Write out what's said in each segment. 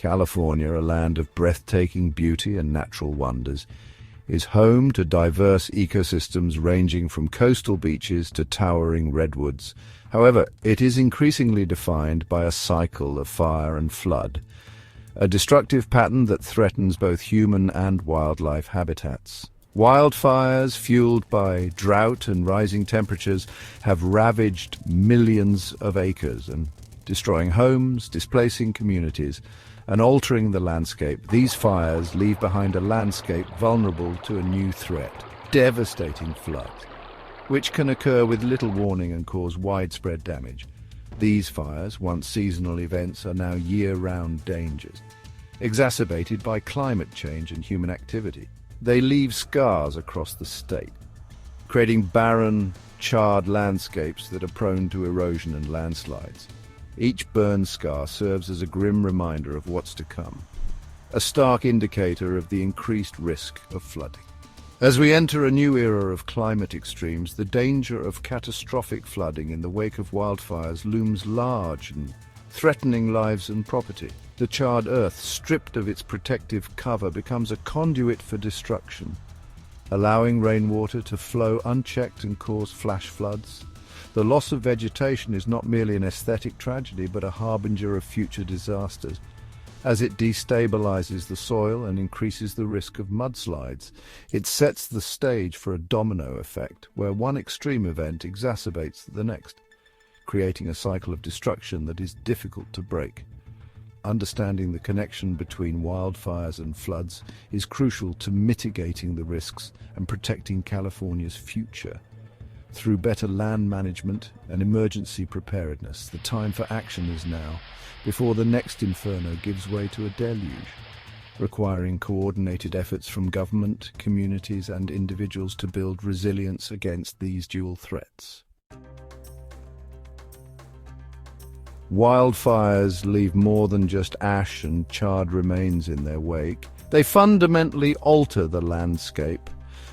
California, a land of breathtaking beauty and natural wonders, is home to diverse ecosystems ranging from coastal beaches to towering redwoods. However, it is increasingly defined by a cycle of fire and flood, a destructive pattern that threatens both human and wildlife habitats. Wildfires, fueled by drought and rising temperatures, have ravaged millions of acres and destroying homes, displacing communities, and altering the landscape. These fires leave behind a landscape vulnerable to a new threat, devastating floods, which can occur with little warning and cause widespread damage. These fires, once seasonal events, are now year-round dangers, exacerbated by climate change and human activity. They leave scars across the state, creating barren, charred landscapes that are prone to erosion and landslides. Each burn scar serves as a grim reminder of what's to come, a stark indicator of the increased risk of flooding. As we enter a new era of climate extremes, the danger of catastrophic flooding in the wake of wildfires looms large and threatening lives and property. The charred earth, stripped of its protective cover, becomes a conduit for destruction, allowing rainwater to flow unchecked and cause flash floods. The loss of vegetation is not merely an aesthetic tragedy, but a harbinger of future disasters, as it destabilizes the soil and increases the risk of mudslides. It sets the stage for a domino effect, where one extreme event exacerbates the next, creating a cycle of destruction that is difficult to break. Understanding the connection between wildfires and floods is crucial to mitigating the risks and protecting California's future. Through better land management and emergency preparedness, the time for action is now, before the next inferno gives way to a deluge, requiring coordinated efforts from government, communities, and individuals to build resilience against these dual threats. Wildfires leave more than just ash and charred remains in their wake. They fundamentally alter the landscape,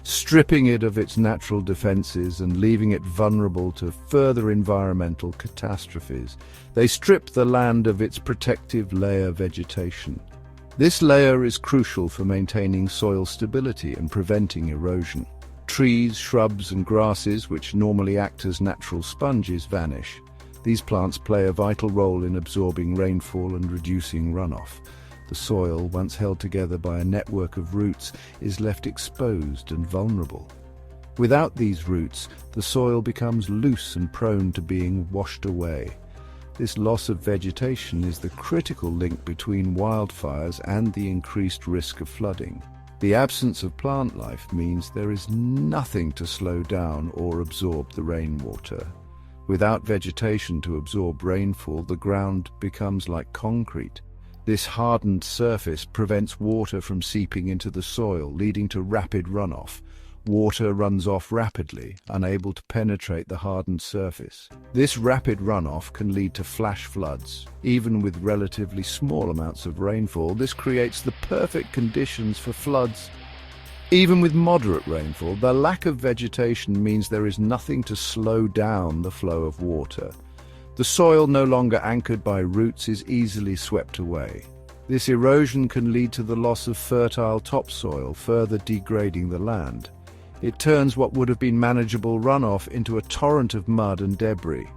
stripping it of its natural defenses and leaving it vulnerable to further environmental catastrophes. They strip the land of its protective layer vegetation. This layer is crucial for maintaining soil stability and preventing erosion. Trees, shrubs, and grasses, which normally act as natural sponges, vanish. These plants play a vital role in absorbing rainfall and reducing runoff. The soil, once held together by a network of roots, is left exposed and vulnerable. Without these roots, the soil becomes loose and prone to being washed away. This loss of vegetation is the critical link between wildfires and the increased risk of flooding. The absence of plant life means there is nothing to slow down or absorb the rainwater. Without vegetation to absorb rainfall, the ground becomes like concrete. This hardened surface prevents water from seeping into the soil, leading to rapid runoff. Water runs off rapidly, unable to penetrate the hardened surface. This rapid runoff can lead to flash floods. Even with relatively small amounts of rainfall, this creates the perfect conditions for floods. Even with moderate rainfall, the lack of vegetation means there is nothing to slow down the flow of water. The soil, no longer anchored by roots, is easily swept away. This erosion can lead to the loss of fertile topsoil, further degrading the land. It turns what would have been manageable runoff into a torrent of mud and debris.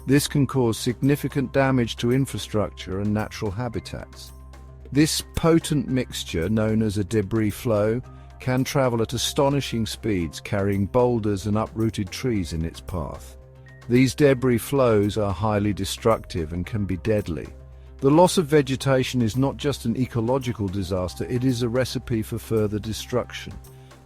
This can cause significant damage to infrastructure and natural habitats. This potent mixture, known as a debris flow, can travel at astonishing speeds, carrying boulders and uprooted trees in its path. These debris flows are highly destructive and can be deadly. The loss of vegetation is not just an ecological disaster, it is a recipe for further destruction.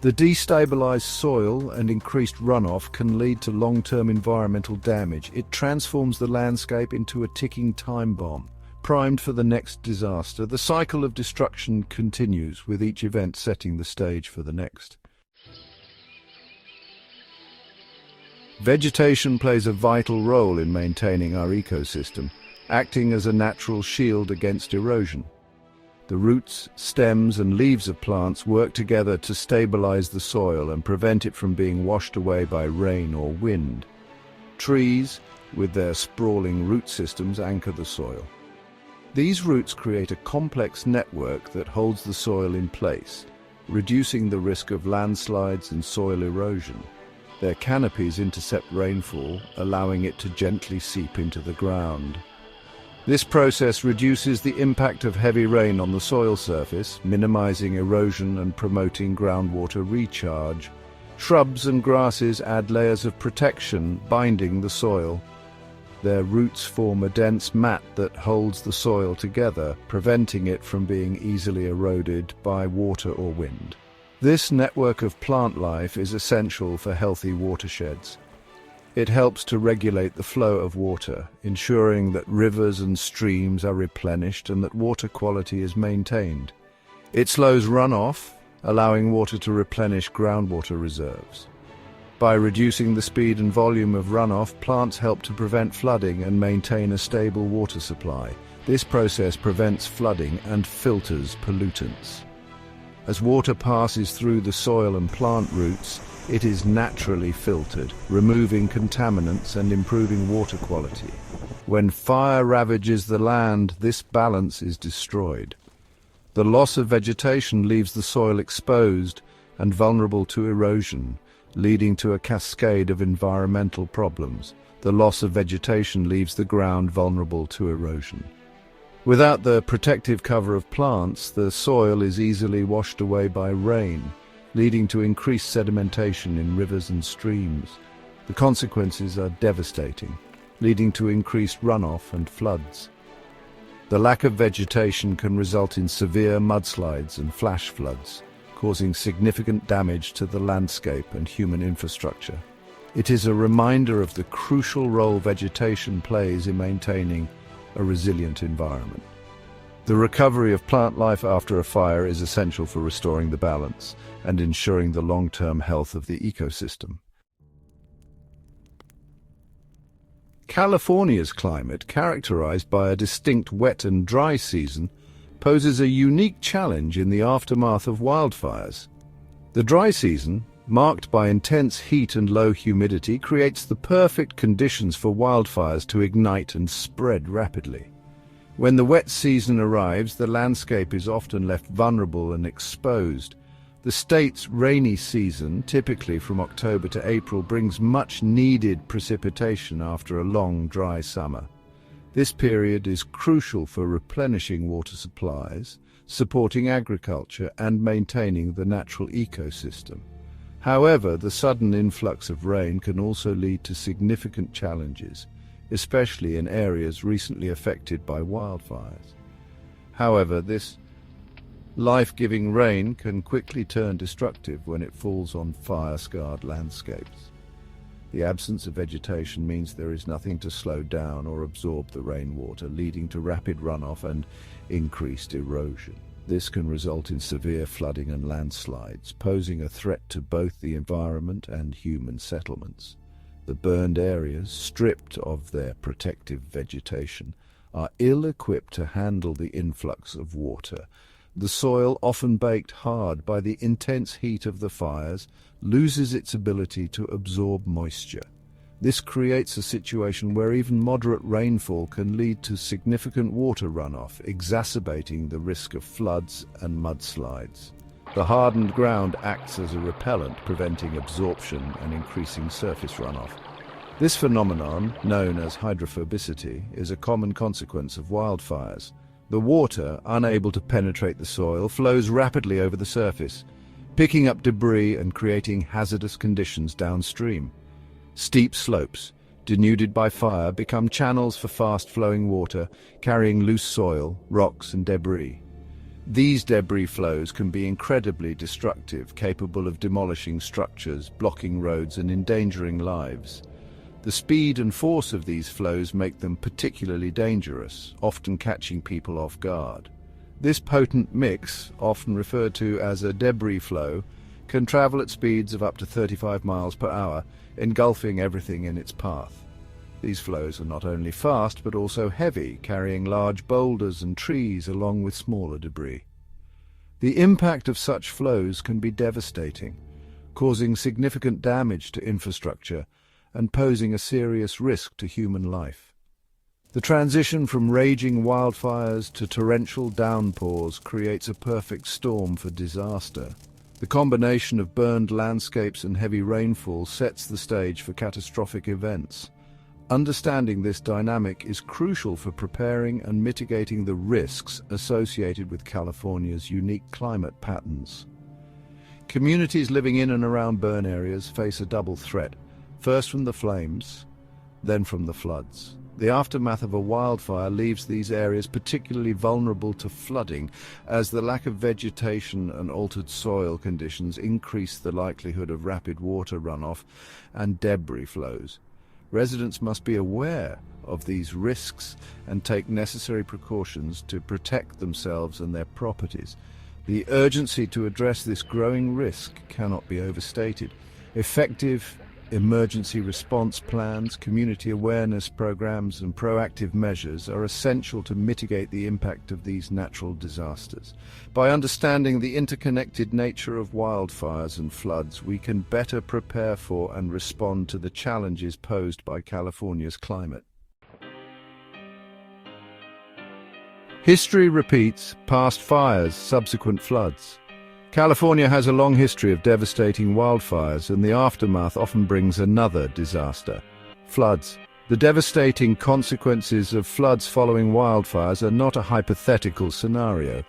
The destabilized soil and increased runoff can lead to long-term environmental damage. It transforms the landscape into a ticking time bomb, primed for the next disaster. The cycle of destruction continues, with each event setting the stage for the next. Vegetation plays a vital role in maintaining our ecosystem, acting as a natural shield against erosion. The roots, stems, and leaves of plants work together to stabilize the soil and prevent it from being washed away by rain or wind. Trees, with their sprawling root systems, anchor the soil. These roots create a complex network that holds the soil in place, reducing the risk of landslides and soil erosion. Their canopies intercept rainfall, allowing it to gently seep into the ground. This process reduces the impact of heavy rain on the soil surface, minimizing erosion and promoting groundwater recharge. Shrubs and grasses add layers of protection, binding the soil. Their roots form a dense mat that holds the soil together, preventing it from being easily eroded by water or wind. This network of plant life is essential for healthy watersheds. It helps to regulate the flow of water, ensuring that rivers and streams are replenished and that water quality is maintained. It slows runoff, allowing water to replenish groundwater reserves. By reducing the speed and volume of runoff, plants help to prevent flooding and maintain a stable water supply. This process prevents flooding and filters pollutants. As water passes through the soil and plant roots, it is naturally filtered, removing contaminants and improving water quality. When fire ravages the land, this balance is destroyed. The loss of vegetation leaves the soil exposed and vulnerable to erosion, leading to a cascade of environmental problems. The loss of vegetation leaves the ground vulnerable to erosion. Without the protective cover of plants, the soil is easily washed away by rain, leading to increased sedimentation in rivers and streams. The consequences are devastating, leading to increased runoff and floods. The lack of vegetation can result in severe mudslides and flash floods, causing significant damage to the landscape and human infrastructure. It is a reminder of the crucial role vegetation plays in maintaining a resilient environment. The recovery of plant life after a fire is essential for restoring the balance and ensuring the long-term health of the ecosystem. California's climate, characterized by a distinct wet and dry season, poses a unique challenge in the aftermath of wildfires. The dry season, marked by intense heat and low humidity, creates the perfect conditions for wildfires to ignite and spread rapidly. When the wet season arrives, the landscape is often left vulnerable and exposed. The state's rainy season, typically from October to April, brings much-needed precipitation after a long, dry summer. This period is crucial for replenishing water supplies, supporting agriculture, and maintaining the natural ecosystem. However, the sudden influx of rain can also lead to significant challenges, especially in areas recently affected by wildfires. However, this life-giving rain can quickly turn destructive when it falls on fire-scarred landscapes. The absence of vegetation means there is nothing to slow down or absorb the rainwater, leading to rapid runoff and increased erosion. This can result in severe flooding and landslides, posing a threat to both the environment and human settlements. The burned areas, stripped of their protective vegetation, are ill-equipped to handle the influx of water. The soil, often baked hard by the intense heat of the fires, loses its ability to absorb moisture. This creates a situation where even moderate rainfall can lead to significant water runoff, exacerbating the risk of floods and mudslides. The hardened ground acts as a repellent, preventing absorption and increasing surface runoff. This phenomenon, known as hydrophobicity, is a common consequence of wildfires. The water, unable to penetrate the soil, flows rapidly over the surface, picking up debris and creating hazardous conditions downstream. Steep slopes, denuded by fire, become channels for fast-flowing water, carrying loose soil, rocks, and debris. These debris flows can be incredibly destructive, capable of demolishing structures, blocking roads, and endangering lives. The speed and force of these flows make them particularly dangerous, often catching people off guard. This potent mix, often referred to as a debris flow, can travel at speeds of up to 35 miles per hour, engulfing everything in its path. These flows are not only fast but also heavy, carrying large boulders and trees along with smaller debris. The impact of such flows can be devastating, causing significant damage to infrastructure and posing a serious risk to human life. The transition from raging wildfires to torrential downpours creates a perfect storm for disaster. The combination of burned landscapes and heavy rainfall sets the stage for catastrophic events. Understanding this dynamic is crucial for preparing and mitigating the risks associated with California's unique climate patterns. Communities living in and around burn areas face a double threat, first from the flames, then from the floods. The aftermath of a wildfire leaves these areas particularly vulnerable to flooding, as the lack of vegetation and altered soil conditions increase the likelihood of rapid water runoff and debris flows. Residents must be aware of these risks and take necessary precautions to protect themselves and their properties. The urgency to address this growing risk cannot be overstated. Effective emergency response plans, community awareness programs, and proactive measures are essential to mitigate the impact of these natural disasters. By understanding the interconnected nature of wildfires and floods, we can better prepare for and respond to the challenges posed by California's climate. History repeats, past fires, subsequent floods. California has a long history of devastating wildfires, and the aftermath often brings another disaster: floods. The devastating consequences of floods following wildfires are not a hypothetical scenario.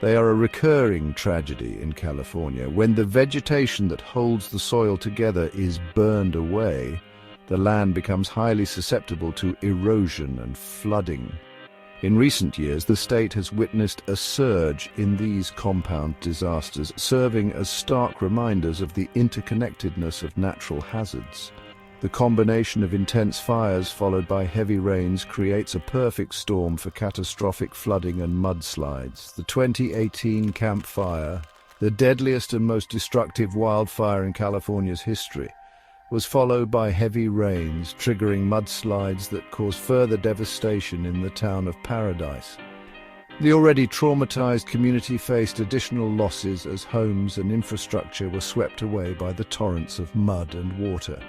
They are a recurring tragedy in California. When the vegetation that holds the soil together is burned away, the land becomes highly susceptible to erosion and flooding. In recent years, the state has witnessed a surge in these compound disasters, serving as stark reminders of the interconnectedness of natural hazards. The combination of intense fires followed by heavy rains creates a perfect storm for catastrophic flooding and mudslides. The 2018 Camp Fire, the deadliest and most destructive wildfire in California's history, was followed by heavy rains, triggering mudslides that caused further devastation in the town of Paradise. The already traumatized community faced additional losses as homes and infrastructure were swept away by the torrents of mud and water.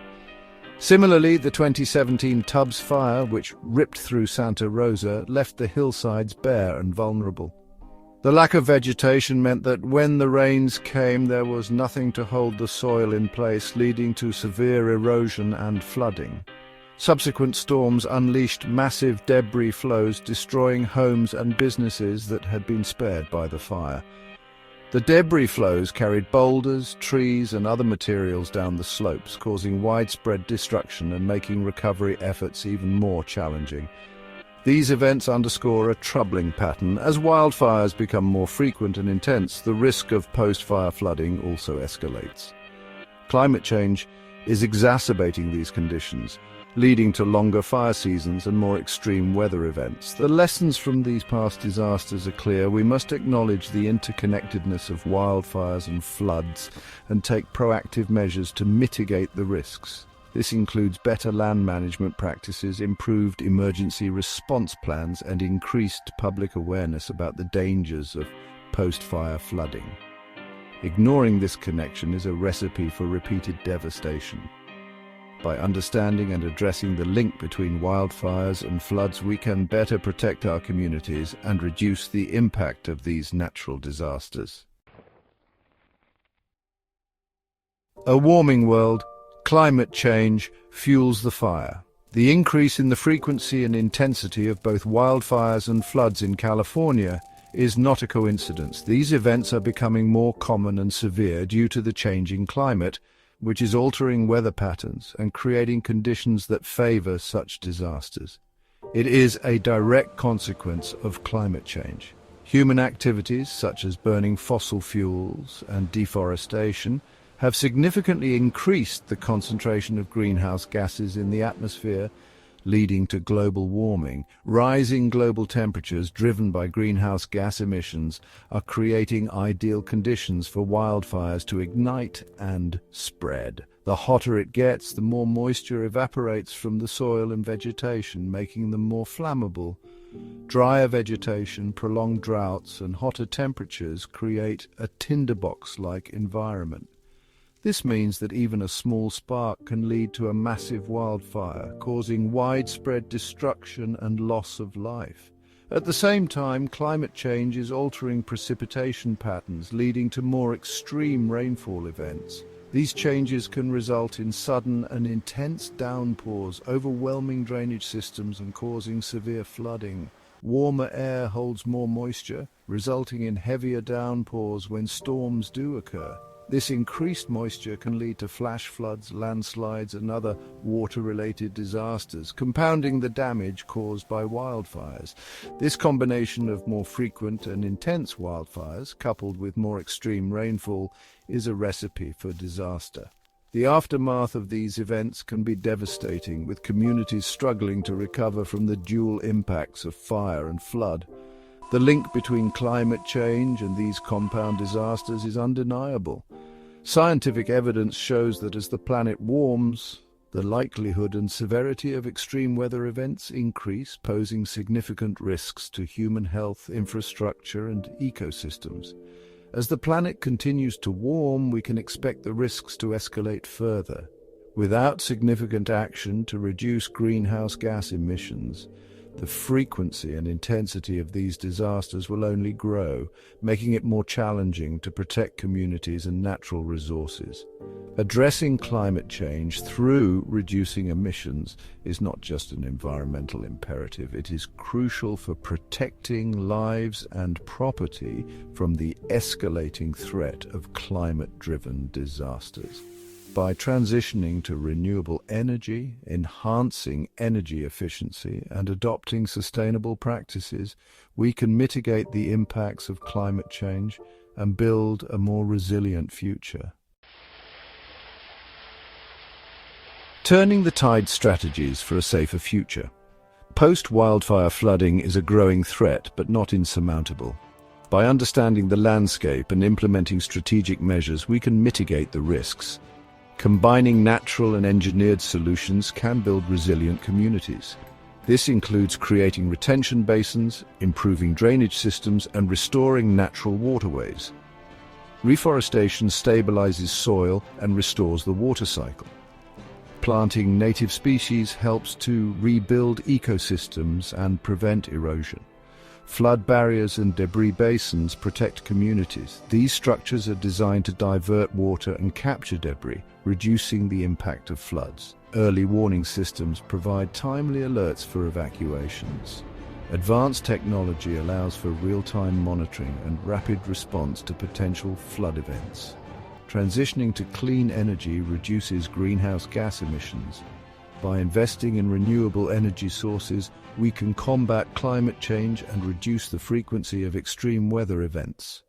Similarly, the 2017 Tubbs Fire, which ripped through Santa Rosa, left the hillsides bare and vulnerable. The lack of vegetation meant that when the rains came, there was nothing to hold the soil in place, leading to severe erosion and flooding. Subsequent storms unleashed massive debris flows, destroying homes and businesses that had been spared by the fire. The debris flows carried boulders, trees, and other materials down the slopes, causing widespread destruction and making recovery efforts even more challenging. These events underscore a troubling pattern. As wildfires become more frequent and intense, the risk of post-fire flooding also escalates. Climate change is exacerbating these conditions, leading to longer fire seasons and more extreme weather events. The lessons from these past disasters are clear. We must acknowledge the interconnectedness of wildfires and floods and take proactive measures to mitigate the risks. This includes better land management practices, improved emergency response plans, and increased public awareness about the dangers of post-fire flooding. Ignoring this connection is a recipe for repeated devastation. By understanding and addressing the link between wildfires and floods, we can better protect our communities and reduce the impact of these natural disasters. A warming world, climate change fuels the fire. The increase in the frequency and intensity of both wildfires and floods in California is not a coincidence. These events are becoming more common and severe due to the changing climate, which is altering weather patterns and creating conditions that favor such disasters. It is a direct consequence of climate change. Human activities, such as burning fossil fuels and deforestation, have significantly increased the concentration of greenhouse gases in the atmosphere, leading to global warming. Rising global temperatures driven by greenhouse gas emissions are creating ideal conditions for wildfires to ignite and spread. The hotter it gets, the more moisture evaporates from the soil and vegetation, making them more flammable. Drier vegetation, prolonged droughts, and hotter temperatures create a tinderbox-like environment. This means that even a small spark can lead to a massive wildfire, causing widespread destruction and loss of life. At the same time, climate change is altering precipitation patterns, leading to more extreme rainfall events. These changes can result in sudden and intense downpours, overwhelming drainage systems and causing severe flooding. Warmer air holds more moisture, resulting in heavier downpours when storms do occur. This increased moisture can lead to flash floods, landslides, and other water-related disasters, compounding the damage caused by wildfires. This combination of more frequent and intense wildfires, coupled with more extreme rainfall, is a recipe for disaster. The aftermath of these events can be devastating, with communities struggling to recover from the dual impacts of fire and flood. The link between climate change and these compound disasters is undeniable. Scientific evidence shows that as the planet warms, the likelihood and severity of extreme weather events increase, posing significant risks to human health, infrastructure, and ecosystems. As the planet continues to warm, we can expect the risks to escalate further. Without significant action to reduce greenhouse gas emissions, the frequency and intensity of these disasters will only grow, making it more challenging to protect communities and natural resources. Addressing climate change through reducing emissions is not just an environmental imperative, it is crucial for protecting lives and property from the escalating threat of climate-driven disasters. By transitioning to renewable energy, enhancing energy efficiency, and adopting sustainable practices, we can mitigate the impacts of climate change and build a more resilient future. Turning the tide strategies for a safer future. Post-wildfire flooding is a growing threat, but not insurmountable. By understanding the landscape and implementing strategic measures, we can mitigate the risks. Combining natural and engineered solutions can build resilient communities. This includes creating retention basins, improving drainage systems, and restoring natural waterways. Reforestation stabilizes soil and restores the water cycle. Planting native species helps to rebuild ecosystems and prevent erosion. Flood barriers and debris basins protect communities. These structures are designed to divert water and capture debris, reducing the impact of floods. Early warning systems provide timely alerts for evacuations. Advanced technology allows for real-time monitoring and rapid response to potential flood events. Transitioning to clean energy reduces greenhouse gas emissions. By investing in renewable energy sources, we can combat climate change and reduce the frequency of extreme weather events.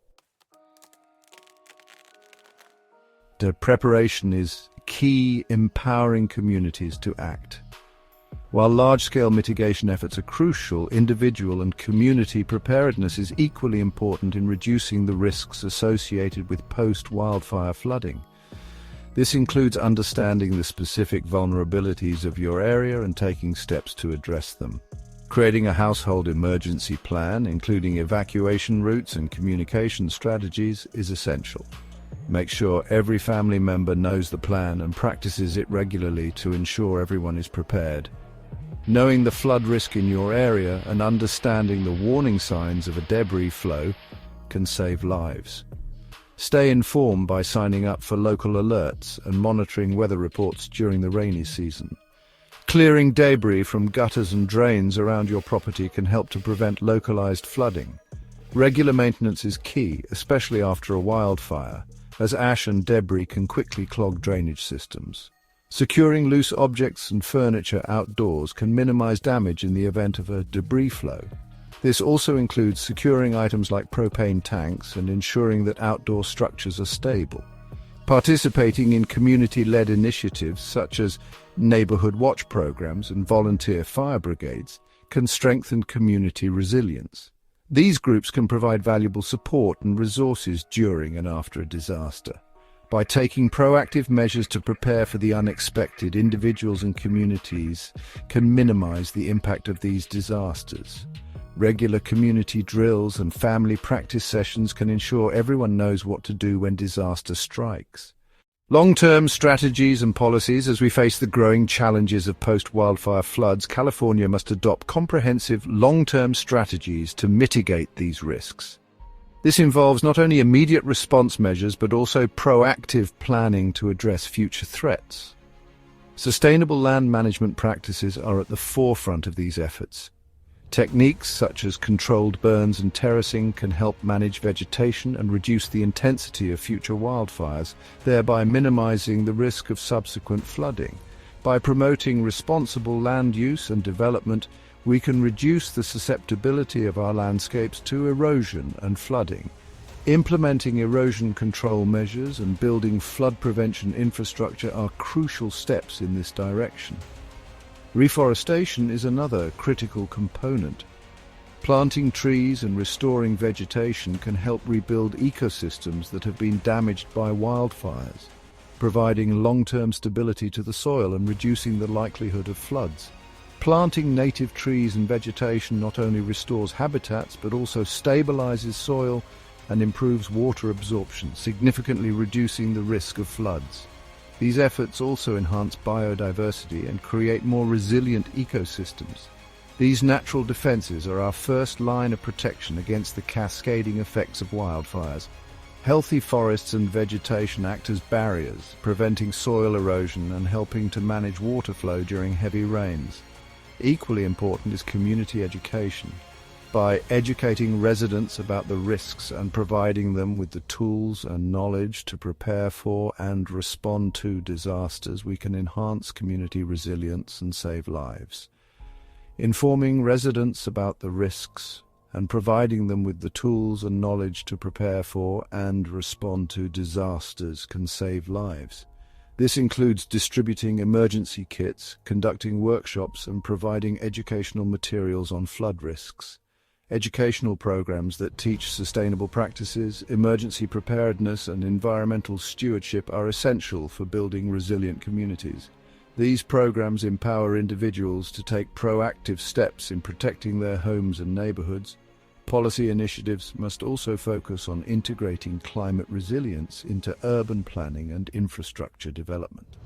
The preparation is key, empowering communities to act. While large-scale mitigation efforts are crucial, individual and community preparedness is equally important in reducing the risks associated with post-wildfire flooding. This includes understanding the specific vulnerabilities of your area and taking steps to address them. Creating a household emergency plan, including evacuation routes and communication strategies, is essential. Make sure every family member knows the plan and practices it regularly to ensure everyone is prepared. Knowing the flood risk in your area and understanding the warning signs of a debris flow can save lives. Stay informed by signing up for local alerts and monitoring weather reports during the rainy season. Clearing debris from gutters and drains around your property can help to prevent localized flooding. Regular maintenance is key, especially after a wildfire, as ash and debris can quickly clog drainage systems. Securing loose objects and furniture outdoors can minimize damage in the event of a debris flow. This also includes securing items like propane tanks and ensuring that outdoor structures are stable. Participating in community-led initiatives such as neighborhood watch programs and volunteer fire brigades can strengthen community resilience. These groups can provide valuable support and resources during and after a disaster. By taking proactive measures to prepare for the unexpected, individuals and communities can minimize the impact of these disasters. Regular community drills and family practice sessions can ensure everyone knows what to do when disaster strikes. Long-term strategies and policies. As we face the growing challenges of post-wildfire floods, California must adopt comprehensive, long-term strategies to mitigate these risks. This involves not only immediate response measures, but also proactive planning to address future threats. Sustainable land management practices are at the forefront of these efforts. Techniques such as controlled burns and terracing can help manage vegetation and reduce the intensity of future wildfires, thereby minimizing the risk of subsequent flooding. By promoting responsible land use and development, we can reduce the susceptibility of our landscapes to erosion and flooding. Implementing erosion control measures and building flood prevention infrastructure are crucial steps in this direction. Reforestation is another critical component. Planting trees and restoring vegetation can help rebuild ecosystems that have been damaged by wildfires, providing long-term stability to the soil and reducing the likelihood of floods. Planting native trees and vegetation not only restores habitats but also stabilizes soil and improves water absorption, significantly reducing the risk of floods. These efforts also enhance biodiversity and create more resilient ecosystems. These natural defenses are our first line of protection against the cascading effects of wildfires. Healthy forests and vegetation act as barriers, preventing soil erosion and helping to manage water flow during heavy rains. Equally important is community education. By educating residents about the risks and providing them with the tools and knowledge to prepare for and respond to disasters, we can enhance community resilience and save lives. Informing residents about the risks and providing them with the tools and knowledge to prepare for and respond to disasters can save lives. This includes distributing emergency kits, conducting workshops, and providing educational materials on flood risks. Educational programs that teach sustainable practices, emergency preparedness, and environmental stewardship are essential for building resilient communities. These programs empower individuals to take proactive steps in protecting their homes and neighborhoods. Policy initiatives must also focus on integrating climate resilience into urban planning and infrastructure development.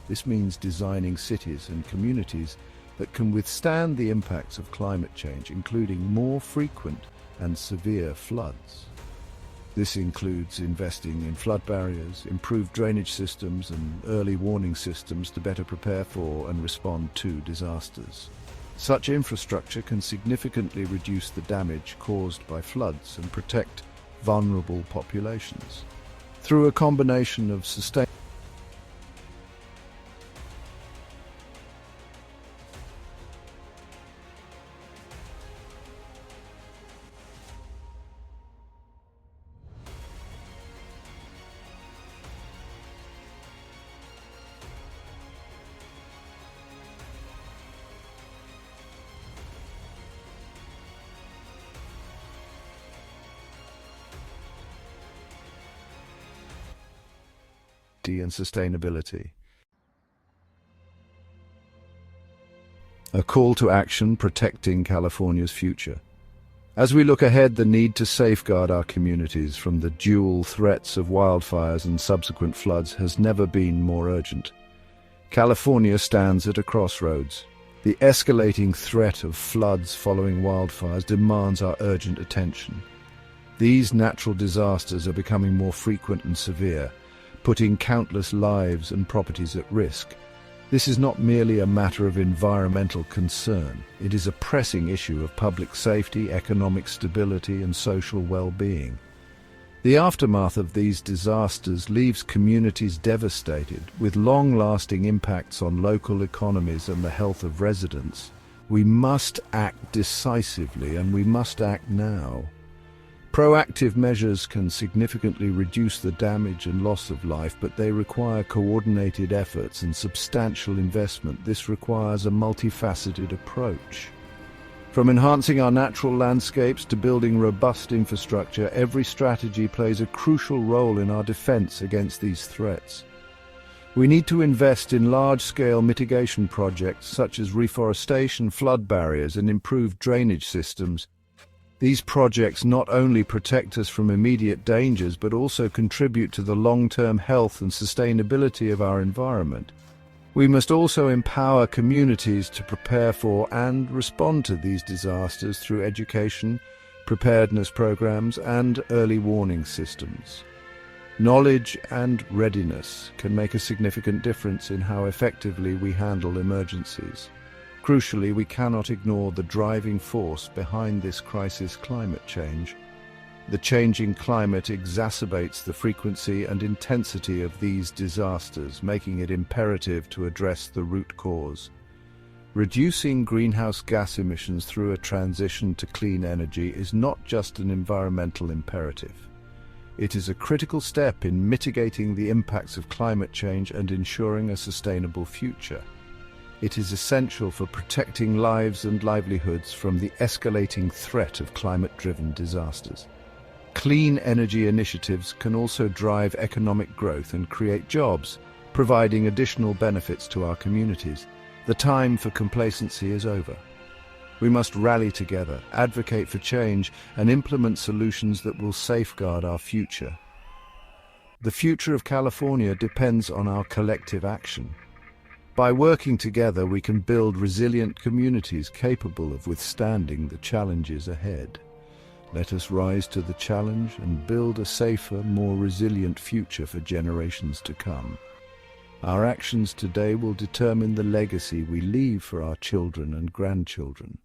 This means designing cities and communities that can withstand the impacts of climate change, including more frequent and severe floods. This includes investing in flood barriers, improved drainage systems, and early warning systems to better prepare for and respond to disasters. Such infrastructure can significantly reduce the damage caused by floods and protect vulnerable populations. Through a combination of sustainable and sustainability. A call to action protecting California's future. As we look ahead, the need to safeguard our communities from the dual threats of wildfires and subsequent floods has never been more urgent. California stands at a crossroads. The escalating threat of floods following wildfires demands our urgent attention. These natural disasters are becoming more frequent and severe, putting countless lives and properties at risk. This is not merely a matter of environmental concern. It is a pressing issue of public safety, economic stability, and social well-being. The aftermath of these disasters leaves communities devastated, with long-lasting impacts on local economies and the health of residents. We must act decisively, and we must act now. Proactive measures can significantly reduce the damage and loss of life, but they require coordinated efforts and substantial investment. This requires a multifaceted approach. From enhancing our natural landscapes to building robust infrastructure, every strategy plays a crucial role in our defense against these threats. We need to invest in large-scale mitigation projects such as reforestation, flood barriers, and improved drainage systems. These projects not only protect us from immediate dangers but also contribute to the long-term health and sustainability of our environment. We must also empower communities to prepare for and respond to these disasters through education, preparedness programs, and early warning systems. Knowledge and readiness can make a significant difference in how effectively we handle emergencies. Crucially, we cannot ignore the driving force behind this crisis: climate change. The changing climate exacerbates the frequency and intensity of these disasters, making it imperative to address the root cause. Reducing greenhouse gas emissions through a transition to clean energy is not just an environmental imperative. It is a critical step in mitigating the impacts of climate change and ensuring a sustainable future. It is essential for protecting lives and livelihoods from the escalating threat of climate-driven disasters. Clean energy initiatives can also drive economic growth and create jobs, providing additional benefits to our communities. The time for complacency is over. We must rally together, advocate for change, and implement solutions that will safeguard our future. The future of California depends on our collective action. By working together, we can build resilient communities capable of withstanding the challenges ahead. Let us rise to the challenge and build a safer, more resilient future for generations to come. Our actions today will determine the legacy we leave for our children and grandchildren.